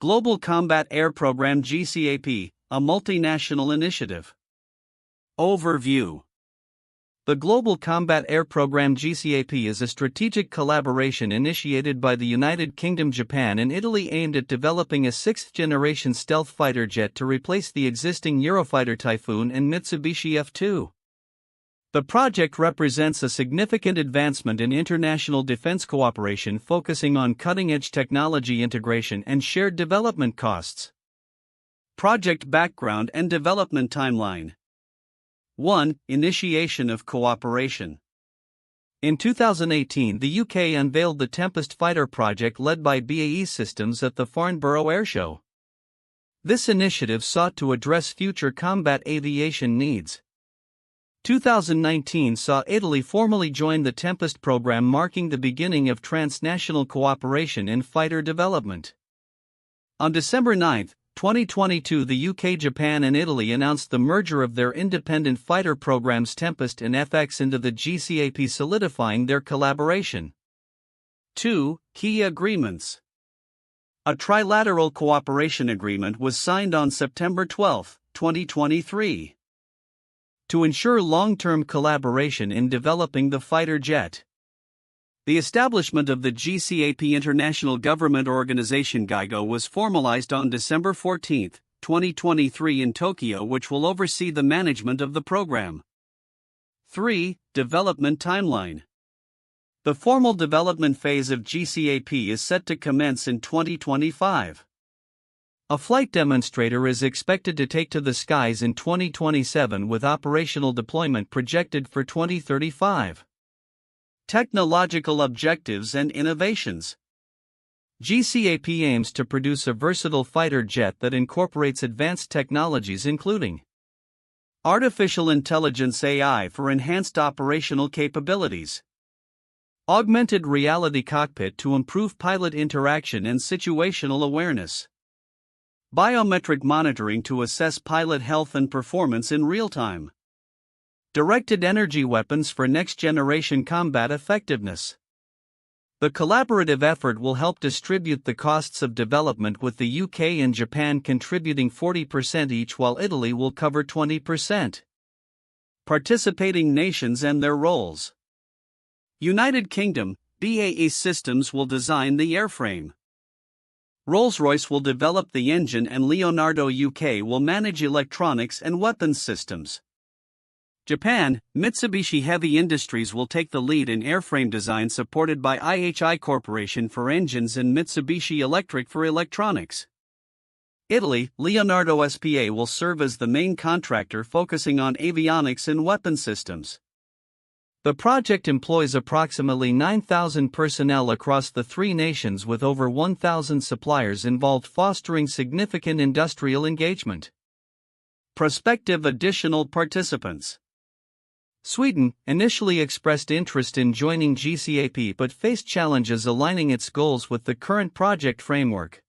Global Combat Air Program GCAP, a multinational initiative. Overview. The Global Combat Air Program GCAP is a strategic collaboration initiated by the United Kingdom, Japan, and Italy aimed at developing a sixth-generation stealth fighter jet to replace the existing Eurofighter Typhoon and Mitsubishi F2. The project represents a significant advancement in international defense cooperation, focusing on cutting-edge technology integration and shared development costs. Project background and development timeline. 1. Initiation of cooperation. In 2018, the UK unveiled the Tempest fighter project led by BAE Systems at the Farnborough Airshow. This initiative sought to address future combat aviation needs. 2019 saw Italy formally join the Tempest program, marking the beginning of transnational cooperation in fighter development. On December 9, 2022, the UK, Japan, and Italy announced the merger of their independent fighter programs Tempest and FX into the GCAP, solidifying their collaboration. 2. Key agreements. A trilateral cooperation agreement was signed on September 12, 2023. To ensure long-term collaboration in developing the fighter jet. The establishment of the GCAP International Government Organization GIGO was formalized on December 14, 2023 in Tokyo, which will oversee the management of the program. 3. Development timeline. The formal development phase of GCAP is set to commence in 2025. A flight demonstrator is expected to take to the skies in 2027, with operational deployment projected for 2035. Technological objectives and innovations. GCAP aims to produce a versatile fighter jet that incorporates advanced technologies including artificial intelligence (AI) for enhanced operational capabilities, augmented reality cockpit to improve pilot interaction and situational awareness, biometric monitoring to assess pilot health and performance in real time, directed energy weapons for next-generation combat effectiveness. The collaborative effort will help distribute the costs of development, with the UK and Japan contributing 40% each, while Italy will cover 20%. Participating nations and their roles. United Kingdom, BAE Systems will design the airframe. Rolls-Royce will develop the engine, and Leonardo UK will manage electronics and weapons systems. Japan, Mitsubishi Heavy Industries will take the lead in airframe design, supported by IHI Corporation for engines and Mitsubishi Electric for electronics. Italy, Leonardo SPA will serve as the main contractor, focusing on avionics and weapon systems. The project employs approximately 9,000 personnel across the three nations, with over 1,000 suppliers involved, fostering significant industrial engagement. Prospective additional participants. Sweden initially expressed interest in joining GCAP but faced challenges aligning its goals with the current project framework.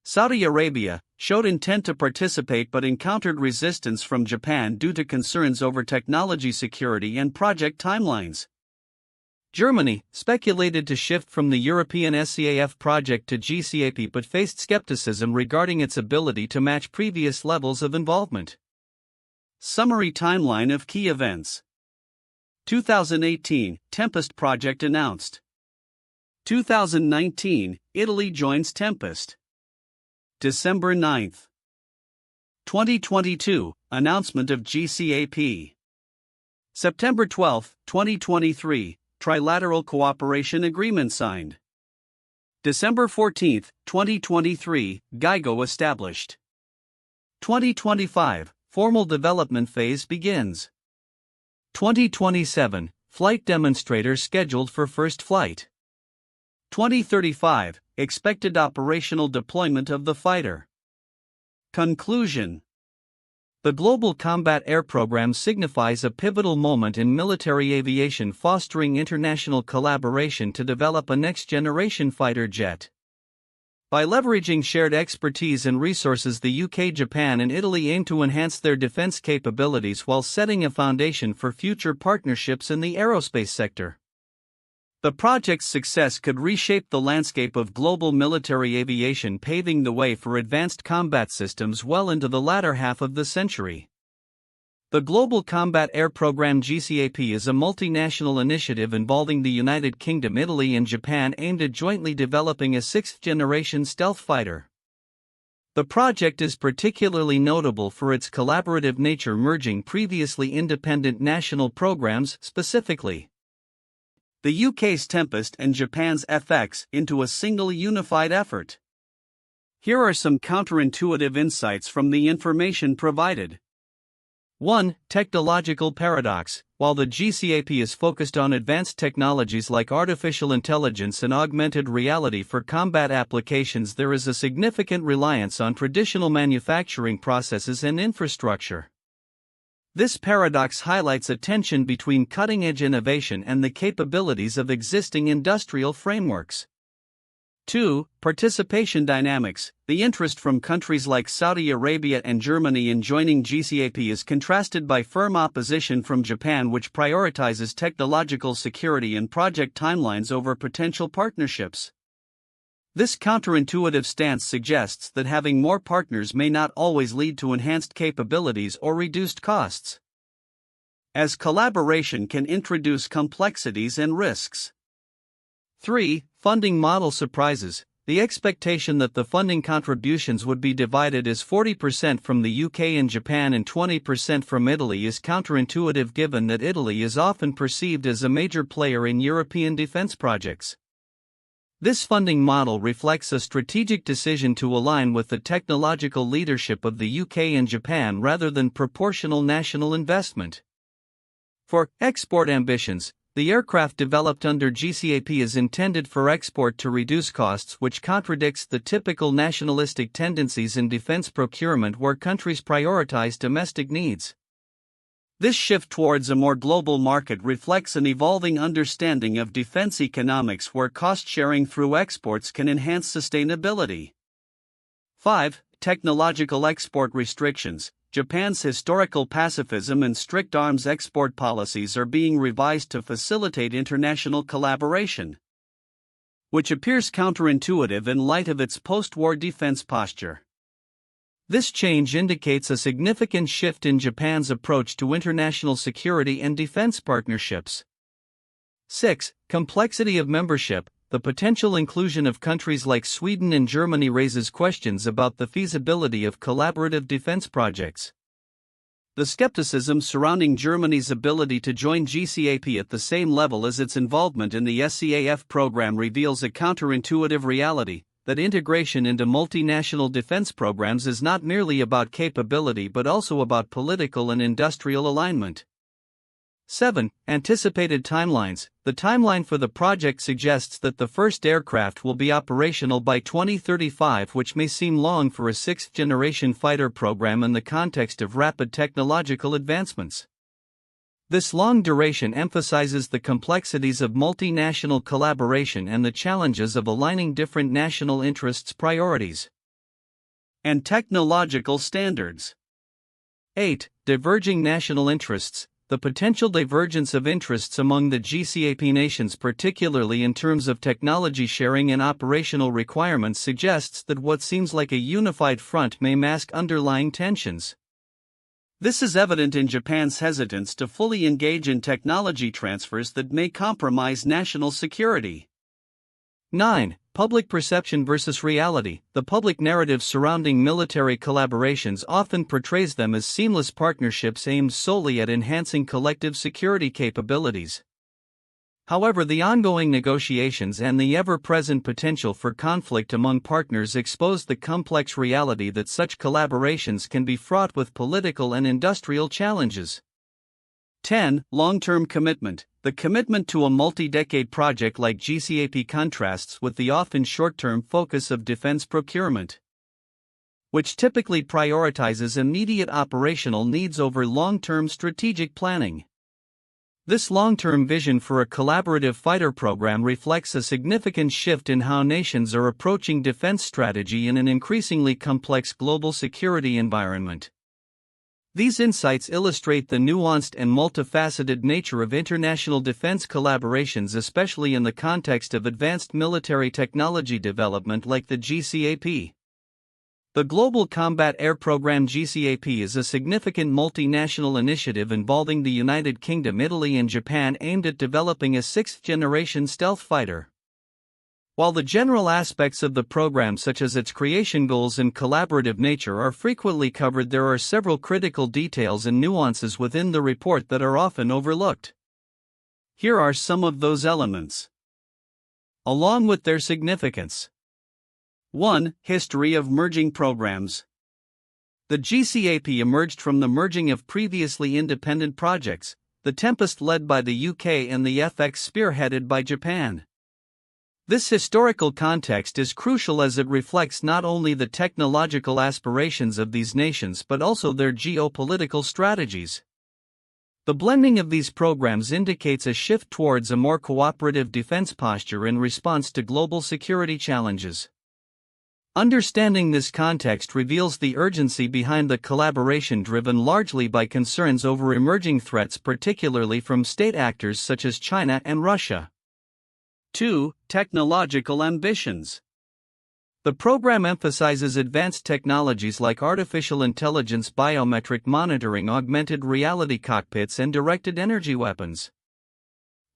Saudi Arabia showed intent to participate but encountered resistance from Japan due to concerns over technology security and project timelines. Germany speculated to shift from the European SCAF project to GCAP but faced skepticism regarding its ability to match previous levels of involvement. Summary timeline of key events. 2018, Tempest project announced. 2019, Italy joins Tempest. December 9. 2022, announcement of GCAP. September 12, 2023, trilateral cooperation agreement signed. December 14, 2023, GIGO established. 2025, formal development phase begins. 2027, flight demonstrator scheduled for first flight. 2035, expected operational deployment of the fighter. Conclusion. The Global Combat Air Program signifies a pivotal moment in military aviation, fostering international collaboration to develop a next-generation fighter jet. By leveraging shared expertise and resources, the UK, Japan, and Italy aim to enhance their defense capabilities while setting a foundation for future partnerships in the aerospace sector. The project's success could reshape the landscape of global military aviation, paving the way for advanced combat systems well into the latter half of the century. The Global Combat Air Program (GCAP) is a multinational initiative involving the United Kingdom, Italy, and Japan aimed at jointly developing a sixth-generation stealth fighter. The project is particularly notable for its collaborative nature, merging previously independent national programs, specifically the UK's Tempest and Japan's FX, into a single unified effort. Here are some counterintuitive insights from the information provided. 1. Technological paradox. While the GCAP is focused on advanced technologies like artificial intelligence and augmented reality for combat applications, there is a significant reliance on traditional manufacturing processes and infrastructure. This paradox highlights a tension between cutting-edge innovation and the capabilities of existing industrial frameworks. 2. Participation dynamics. The interest from countries like Saudi Arabia and Germany in joining GCAP is contrasted by firm opposition from Japan, which prioritizes technological security and project timelines over potential partnerships. This counterintuitive stance suggests that having more partners may not always lead to enhanced capabilities or reduced costs, as collaboration can introduce complexities and risks. 3. Funding model surprises. The expectation that the funding contributions would be divided as 40% from the UK and Japan and 20% from Italy is counterintuitive, given that Italy is often perceived as a major player in European defense projects. This funding model reflects a strategic decision to align with the technological leadership of the UK and Japan rather than proportional national investment. For export ambitions, the aircraft developed under GCAP is intended for export to reduce costs, which contradicts the typical nationalistic tendencies in defense procurement where countries prioritize domestic needs. This shift towards a more global market reflects an evolving understanding of defense economics, where cost-sharing through exports can enhance sustainability. 5. Technological export restrictions. Japan's historical pacifism and strict arms export policies are being revised to facilitate international collaboration, which appears counterintuitive in light of its post-war defense posture. This change indicates a significant shift in Japan's approach to international security and defense partnerships. 6. Complexity of membership. The potential inclusion of countries like Sweden and Germany raises questions about the feasibility of collaborative defense projects. The skepticism surrounding Germany's ability to join GCAP at the same level as its involvement in the SCAF program reveals a counterintuitive reality: that integration into multinational defense programs is not merely about capability but also about political and industrial alignment. 7. Anticipated timelines. The timeline for the project suggests that the first aircraft will be operational by 2035, which may seem long for a sixth-generation fighter program in the context of rapid technological advancements. This long duration emphasizes the complexities of multinational collaboration and the challenges of aligning different national interests, priorities, and technological standards. 8. Diverging national interests. The potential divergence of interests among the GCAP nations, particularly in terms of technology sharing and operational requirements, suggests that what seems like a unified front may mask underlying tensions. This is evident in Japan's hesitance to fully engage in technology transfers that may compromise national security. 9. Public perception versus reality. The public narrative surrounding military collaborations often portrays them as seamless partnerships aimed solely at enhancing collective security capabilities. However, the ongoing negotiations and the ever-present potential for conflict among partners expose the complex reality that such collaborations can be fraught with political and industrial challenges. 10. Long-term commitment. The commitment to a multi-decade project like GCAP contrasts with the often short-term focus of defense procurement, which typically prioritizes immediate operational needs over long-term strategic planning. This long-term vision for a collaborative fighter program reflects a significant shift in how nations are approaching defense strategy in an increasingly complex global security environment. These insights illustrate the nuanced and multifaceted nature of international defense collaborations, especially in the context of advanced military technology development like the GCAP. The Global Combat Air Programme (GCAP) is a significant multinational initiative involving the United Kingdom, Italy, and Japan aimed at developing a sixth-generation stealth fighter. While the general aspects of the program, such as its creation goals and collaborative nature, are frequently covered, there are several critical details and nuances within the report that are often overlooked. Here are some of those elements, along with their significance. 1. History of merging programs. The GCAP emerged from the merging of previously independent projects, the Tempest led by the UK and the FX spearheaded by Japan. This historical context is crucial as it reflects not only the technological aspirations of these nations but also their geopolitical strategies. The blending of these programs indicates a shift towards a more cooperative defense posture in response to global security challenges. Understanding this context reveals the urgency behind the collaboration, driven largely by concerns over emerging threats, particularly from state actors such as China and Russia. 2. Technological ambitions. The program emphasizes advanced technologies like artificial intelligence, biometric monitoring, augmented reality cockpits, and directed energy weapons.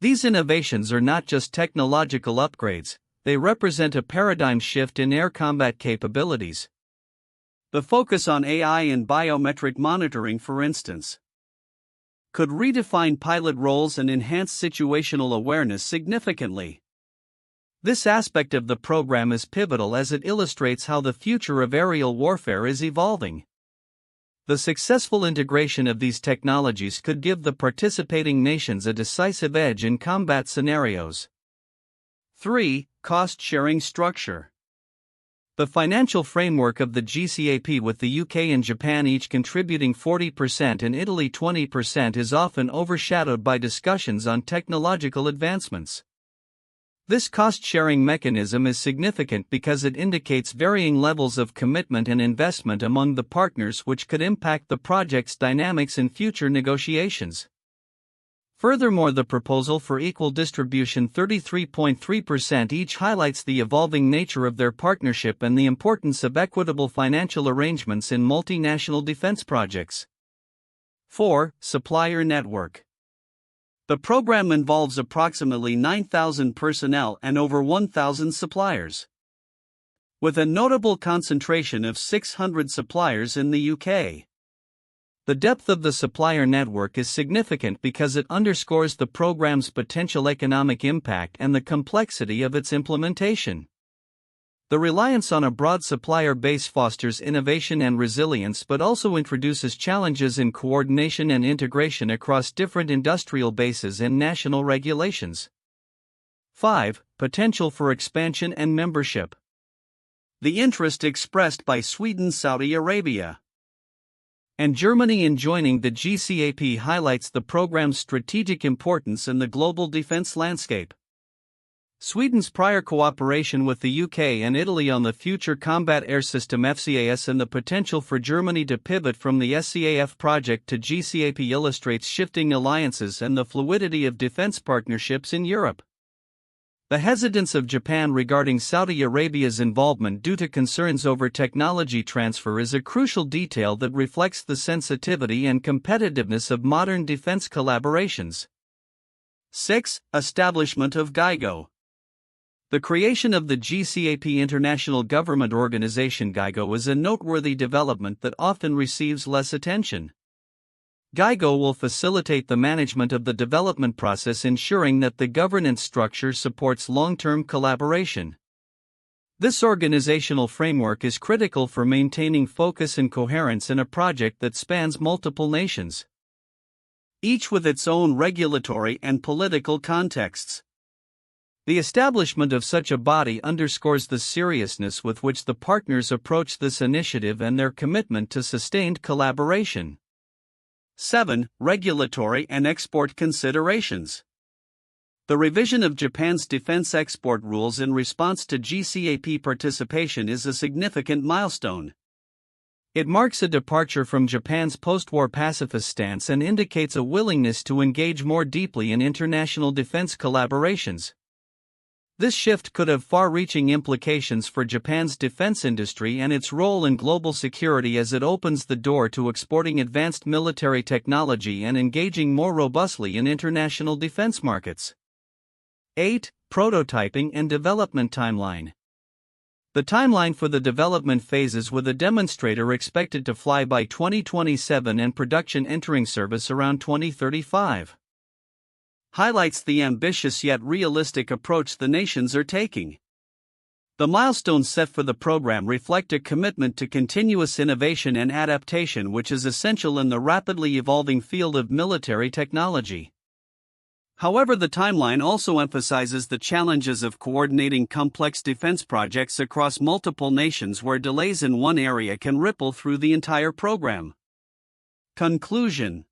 These innovations are not just technological upgrades, they represent a paradigm shift in air combat capabilities. The focus on AI and biometric monitoring, for instance, could redefine pilot roles and enhance situational awareness significantly. This aspect of the program is pivotal as it illustrates how the future of aerial warfare is evolving. The successful integration of these technologies could give the participating nations a decisive edge in combat scenarios. 3. Cost-sharing structure. The financial framework of the GCAP, with the UK and Japan each contributing 40% and Italy 20%, is often overshadowed by discussions on technological advancements. This cost-sharing mechanism is significant because it indicates varying levels of commitment and investment among the partners, which could impact the project's dynamics in future negotiations. Furthermore, the proposal for equal distribution, 33.3% each, highlights the evolving nature of their partnership and the importance of equitable financial arrangements in multinational defense projects. 4. Supplier network. The program involves approximately 9,000 personnel and over 1,000 suppliers, with a notable concentration of 600 suppliers in the UK. The depth of the supplier network is significant because it underscores the program's potential economic impact and the complexity of its implementation. The reliance on a broad supplier base fosters innovation and resilience but also introduces challenges in coordination and integration across different industrial bases and national regulations. 5. Potential for expansion and membership. The interest expressed by Sweden, Saudi Arabia, and Germany in joining the GCAP highlights the program's strategic importance in the global defense landscape. Sweden's prior cooperation with the UK and Italy on the Future Combat Air System (FCAS) and the potential for Germany to pivot from the SCAF project to GCAP illustrates shifting alliances and the fluidity of defense partnerships in Europe. The hesitance of Japan regarding Saudi Arabia's involvement due to concerns over technology transfer is a crucial detail that reflects the sensitivity and competitiveness of modern defense collaborations. 6. Establishment of GIGO. The creation of the GCAP International Government Organization (GIGO) is a noteworthy development that often receives less attention. GIGO will facilitate the management of the development process, ensuring that the governance structure supports long-term collaboration. This organizational framework is critical for maintaining focus and coherence in a project that spans multiple nations, each with its own regulatory and political contexts. The establishment of such a body underscores the seriousness with which the partners approach this initiative and their commitment to sustained collaboration. 7. Regulatory and export considerations. The revision of Japan's defense export rules in response to GCAP participation is a significant milestone. It marks a departure from Japan's post-war pacifist stance and indicates a willingness to engage more deeply in international defense collaborations. This shift could have far-reaching implications for Japan's defense industry and its role in global security, as it opens the door to exporting advanced military technology and engaging more robustly in international defense markets. 8. Prototyping and development timeline. The timeline for the development phases, with a demonstrator expected to fly by 2027 and production entering service around 2035, highlights the ambitious yet realistic approach the nations are taking. The milestones set for the program reflect a commitment to continuous innovation and adaptation, which is essential in the rapidly evolving field of military technology. However, the timeline also emphasizes the challenges of coordinating complex defense projects across multiple nations, where delays in one area can ripple through the entire program. Conclusion.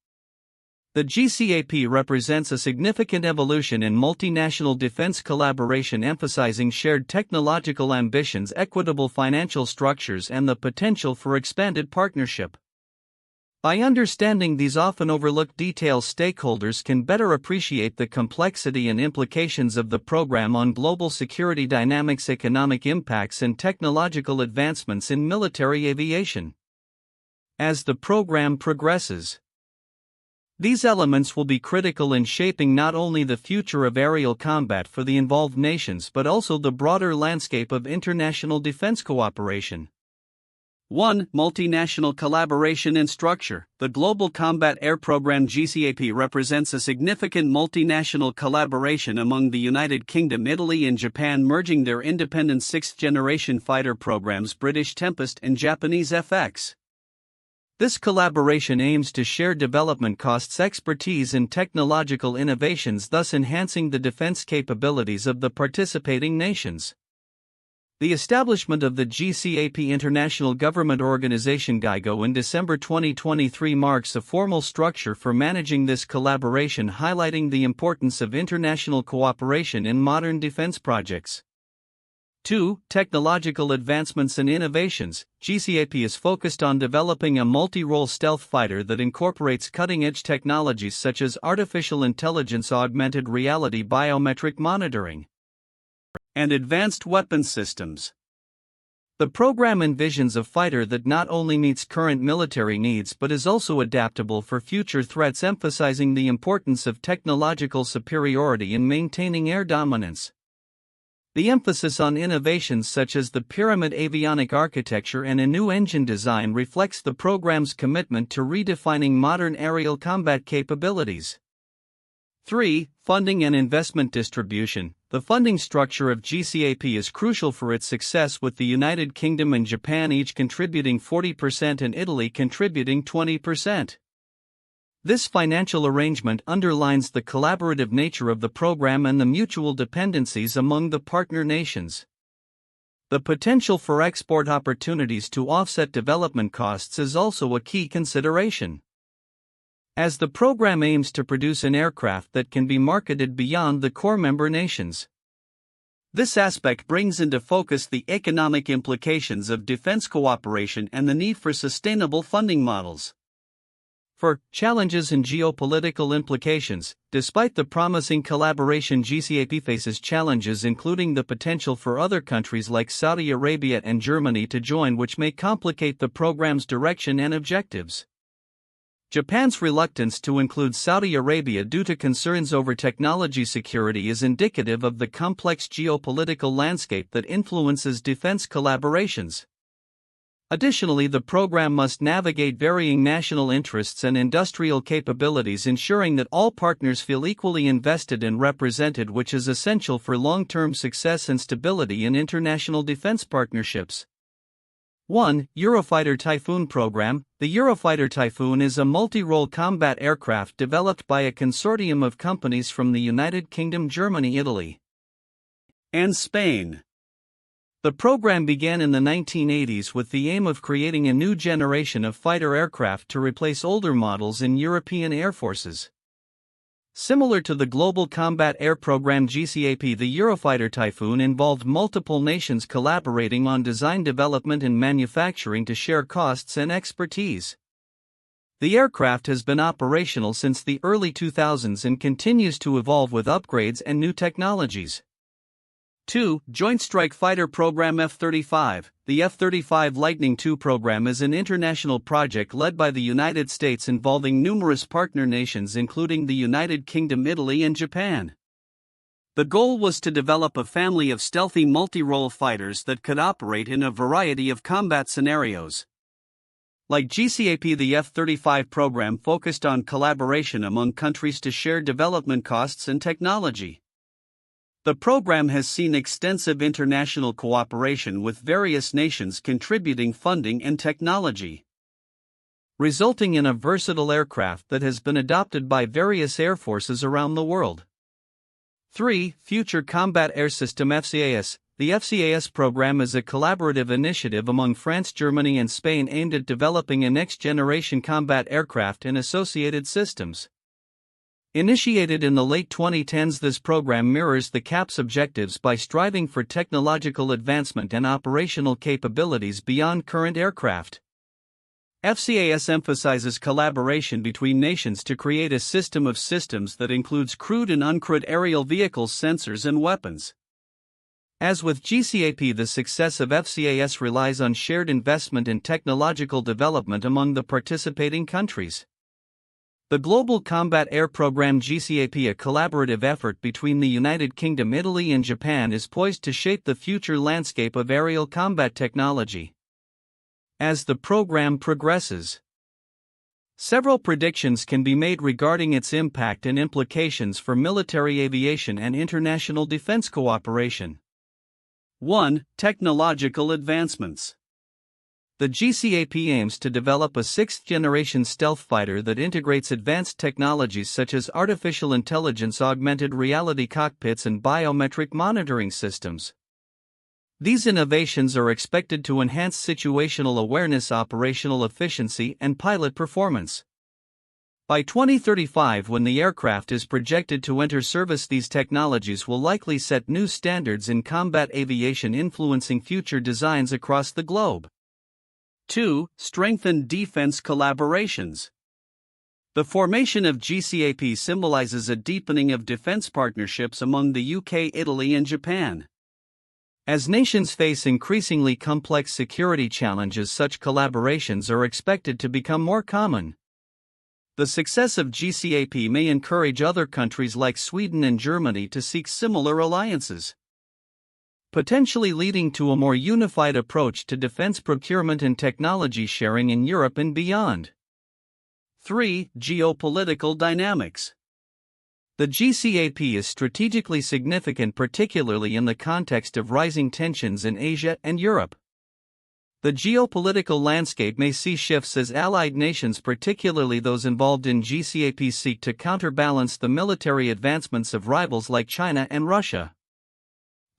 The GCAP represents a significant evolution in multinational defense collaboration, emphasizing shared technological ambitions, equitable financial structures, and the potential for expanded partnership. By understanding these often overlooked details, stakeholders can better appreciate the complexity and implications of the program on global security dynamics, economic impacts, and technological advancements in military aviation. As the program progresses, these elements will be critical in shaping not only the future of aerial combat for the involved nations but also the broader landscape of international defense cooperation. 1. Multinational collaboration and structure. The Global Combat Air Program (GCAP) represents a significant multinational collaboration among the United Kingdom, Italy, and Japan, merging their independent sixth-generation fighter programs, British Tempest and Japanese FX. This collaboration aims to share development costs, expertise, and technological innovations, thus enhancing the defense capabilities of the participating nations. The establishment of the GCAP International Government Organization (GIGO) in December 2023 marks a formal structure for managing this collaboration, highlighting the importance of international cooperation in modern defense projects. 2. Technological advancements and innovations. GCAP is focused on developing a multi-role stealth fighter that incorporates cutting-edge technologies such as artificial intelligence, augmented reality, biometric monitoring, and advanced weapons systems. The program envisions a fighter that not only meets current military needs but is also adaptable for future threats, emphasizing the importance of technological superiority in maintaining air dominance. The emphasis on innovations such as the pyramid avionic architecture and a new engine design reflects the program's commitment to redefining modern aerial combat capabilities. 3. Funding and investment distribution. The funding structure of GCAP is crucial for its success, with the United Kingdom and Japan each contributing 40% and Italy contributing 20%. This financial arrangement underlines the collaborative nature of the program and the mutual dependencies among the partner nations. The potential for export opportunities to offset development costs is also a key consideration, as the program aims to produce an aircraft that can be marketed beyond the core member nations. This aspect brings into focus the economic implications of defense cooperation and the need for sustainable funding models. 4. Challenges and geopolitical implications. Despite the promising collaboration, GCAP faces challenges, including the potential for other countries like Saudi Arabia and Germany to join, which may complicate the program's direction and objectives. Japan's reluctance to include Saudi Arabia due to concerns over technology security is indicative of the complex geopolitical landscape that influences defense collaborations. Additionally, the program must navigate varying national interests and industrial capabilities, ensuring that all partners feel equally invested and represented, which is essential for long-term success and stability in international defense partnerships. 1. Eurofighter Typhoon Program. The Eurofighter Typhoon is a multi-role combat aircraft developed by a consortium of companies from the United Kingdom, Germany, Italy, and Spain. The program began in the 1980s with the aim of creating a new generation of fighter aircraft to replace older models in European air forces. Similar to the Global Combat Air Program GCAP, the Eurofighter Typhoon involved multiple nations collaborating on design development and manufacturing to share costs and expertise. The aircraft has been operational since the early 2000s and continues to evolve with upgrades and new technologies. 2. Joint Strike Fighter Program F-35. The F-35 Lightning II program is an international project led by the United States involving numerous partner nations including the United Kingdom, Italy, and Japan. The goal was to develop a family of stealthy multi-role fighters that could operate in a variety of combat scenarios. Like GCAP, the F-35 program focused on collaboration among countries to share development costs and technology. The program has seen extensive international cooperation with various nations contributing funding and technology, resulting in a versatile aircraft that has been adopted by various air forces around the world. 3. Future Combat Air System FCAS. The FCAS program is a collaborative initiative among France, Germany, and Spain aimed at developing a next-generation combat aircraft and associated systems. Initiated in the late 2010s, this program mirrors the CAP's objectives by striving for technological advancement and operational capabilities beyond current aircraft. FCAS emphasizes collaboration between nations to create a system of systems that includes crewed and uncrewed aerial vehicles, sensors, and weapons. As with GCAP, the success of FCAS relies on shared investment in technological development among the participating countries. The Global Combat Air Program GCAP, a collaborative effort between the United Kingdom, Italy, and Japan, is poised to shape the future landscape of aerial combat technology. As the program progresses, several predictions can be made regarding its impact and implications for military aviation and international defense cooperation. 1. Technological advancements. The GCAP aims to develop a sixth-generation stealth fighter that integrates advanced technologies such as artificial intelligence, augmented reality cockpits, and biometric monitoring systems. These innovations are expected to enhance situational awareness, operational efficiency, and pilot performance. By 2035, when the aircraft is projected to enter service, these technologies will likely set new standards in combat aviation, influencing future designs across the globe. 2. Strengthen defense collaborations. The formation of GCAP symbolizes a deepening of defense partnerships among the UK, Italy, and Japan. As nations face increasingly complex security challenges, such collaborations are expected to become more common. The success of GCAP may encourage other countries like Sweden and Germany to seek similar alliances, potentially leading to a more unified approach to defense procurement and technology sharing in Europe and beyond. 3. Geopolitical dynamics. The GCAP is strategically significant, particularly in the context of rising tensions in Asia and Europe. The geopolitical landscape may see shifts as allied nations, particularly those involved in GCAP, seek to counterbalance the military advancements of rivals like China and Russia.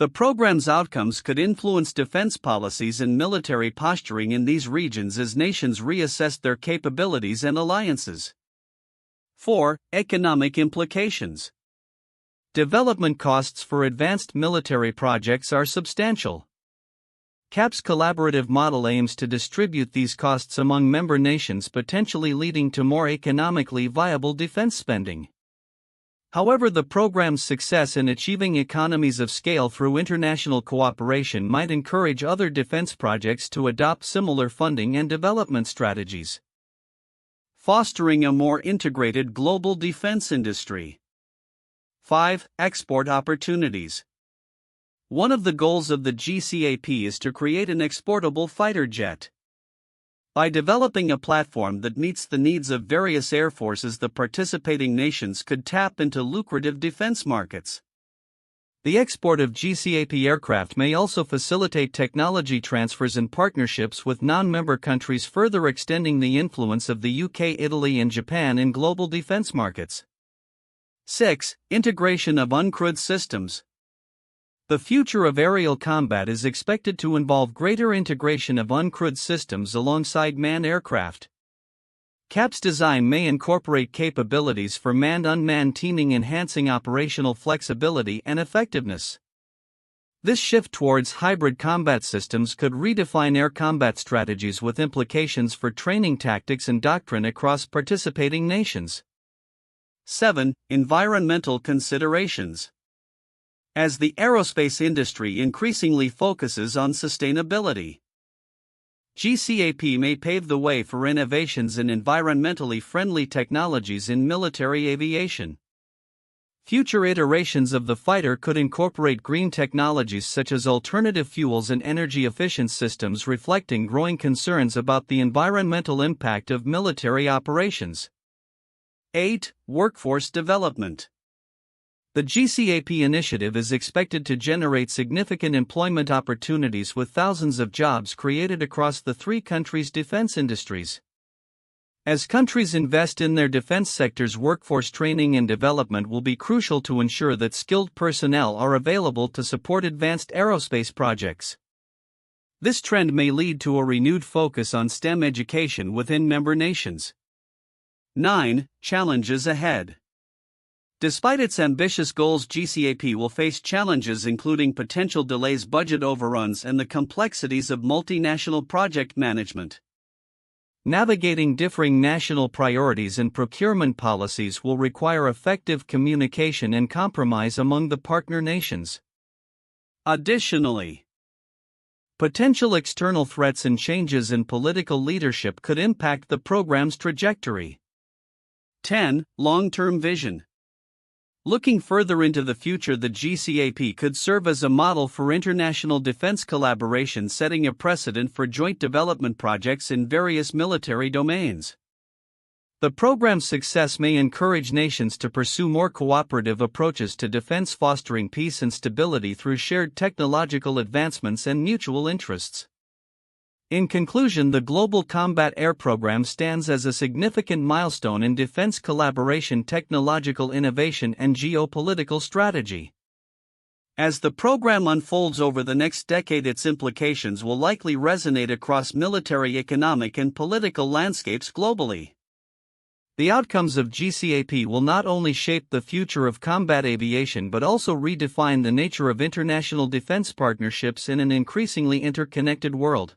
The program's outcomes could influence defense policies and military posturing in these regions as nations reassess their capabilities and alliances. 4. Economic implications. Development costs for advanced military projects are substantial. CAP's collaborative model aims to distribute these costs among member nations, potentially leading to more economically viable defense spending. However, the program's success in achieving economies of scale through international cooperation might encourage other defense projects to adopt similar funding and development strategies. Fostering a more integrated global defense industry. 5. Export opportunities. One of the goals of the GCAP is to create an exportable fighter jet. By developing a platform that meets the needs of various air forces, the participating nations could tap into lucrative defense markets. The export of GCAP aircraft may also facilitate technology transfers and partnerships with non-member countries, further extending the influence of the UK, Italy, and Japan in global defense markets. 6. Integration of uncrewed systems. The future of aerial combat is expected to involve greater integration of uncrewed systems alongside manned aircraft. GCAP's design may incorporate capabilities for manned-unmanned teaming, enhancing operational flexibility and effectiveness. This shift towards hybrid combat systems could redefine air combat strategies with implications for training tactics and doctrine across participating nations. 7. Environmental considerations. As the aerospace industry increasingly focuses on sustainability, GCAP may pave the way for innovations in environmentally friendly technologies in military aviation. Future iterations of the fighter could incorporate green technologies such as alternative fuels and energy-efficient systems, reflecting growing concerns about the environmental impact of military operations. 8. Workforce development. The GCAP initiative is expected to generate significant employment opportunities, with thousands of jobs created across the three countries' defense industries. As countries invest in their defense sectors, workforce training and development will be crucial to ensure that skilled personnel are available to support advanced aerospace projects. This trend may lead to a renewed focus on STEM education within member nations. 9. Challenges ahead. Despite its ambitious goals, GCAP will face challenges including potential delays, budget overruns, and the complexities of multinational project management. Navigating differing national priorities and procurement policies will require effective communication and compromise among the partner nations. Additionally, potential external threats and changes in political leadership could impact the program's trajectory. 10. Long-term vision. Looking further into the future, the GCAP could serve as a model for international defense collaboration, setting a precedent for joint development projects in various military domains. The program's success may encourage nations to pursue more cooperative approaches to defense, fostering peace and stability through shared technological advancements and mutual interests. In conclusion, the Global Combat Air Program stands as a significant milestone in defense collaboration, technological innovation, and geopolitical strategy. As the program unfolds over the next decade, its implications will likely resonate across military, economic, and political landscapes globally. The outcomes of GCAP will not only shape the future of combat aviation but also redefine the nature of international defense partnerships in an increasingly interconnected world.